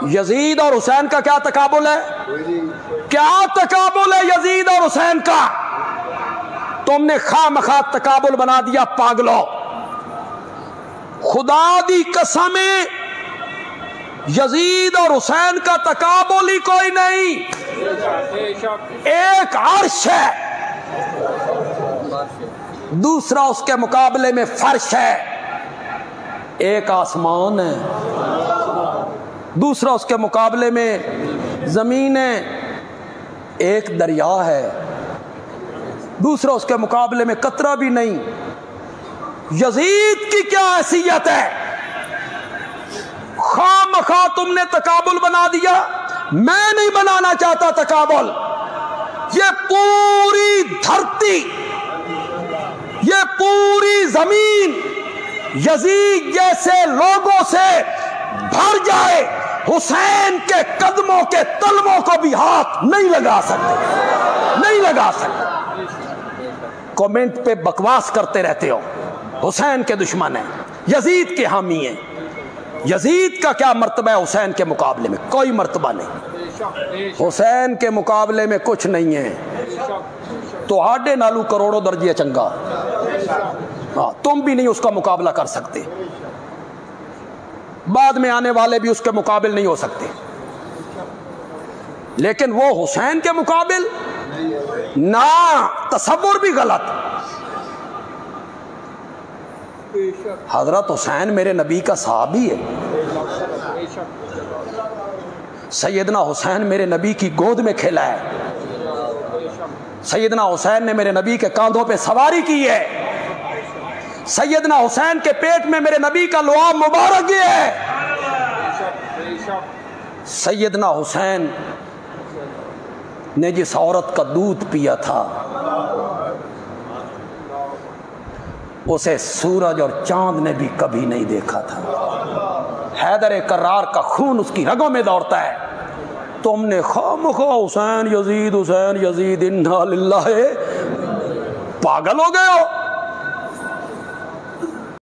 Yazid और हुसैन का क्या तकाबुल है? क्या तकाबुल है यजीद और हुसैन का? तुमने खामखा तकाबुल बना दिया पागलो। खुदा दी कसम, यजीद और हुसैन का तकाबुल ही कोई नहीं। एक अर्श है, दूसरा उसके मुकाबले में फर्श है। एक आसमान है, दूसरा उसके मुकाबले में जमीन है। एक दरिया है, दूसरा उसके मुकाबले में कतरा भी नहीं। यजीद की क्या हैसियत है? खामखा तुमने तकाबुल बना दिया। मैं नहीं बनाना चाहता तकाबुल। ये पूरी धरती, ये पूरी जमीन यजीद जैसे लोगों से भर जाए, हुसैन के कदमों के तलवों को भी हाथ नहीं लगा सकते, नहीं लगा सकते। कमेंट पे बकवास करते रहते हो, हुसैन के दुश्मन है, यजीद के हामी हैं। यजीद का क्या मर्तबा है हुसैन के मुकाबले में? कोई मर्तबा नहीं। हुसैन के मुकाबले में कुछ नहीं है। तो आडे नालू करोड़ों दर्जे चंगा। हाँ, तुम भी नहीं उसका मुकाबला कर सकते, बाद में आने वाले भी उसके मुकाबिल नहीं हो सकते। लेकिन वो हुसैन के मुकाबिल ना, तसव्वुर भी गलत। हजरत हुसैन मेरे नबी का सहाबी है। सैयदना हुसैन मेरे नबी की गोद में खेला है। सैयदना हुसैन ने मेरे नबी के कांधों पे सवारी की है। सैयदना हुसैन के पेट में मेरे नबी का लुआब मुबारक है। सैयदना हुसैन ने जिस औरत का दूध पिया था, उसे सूरज और चांद ने भी कभी नहीं देखा था। हैदर कर्रार का खून उसकी रगों में दौड़ता है। तुमने खामखा हुसैन यजीद, हुसैन यजीद, इन्ना लिल्लाह, पागल हो गए हो।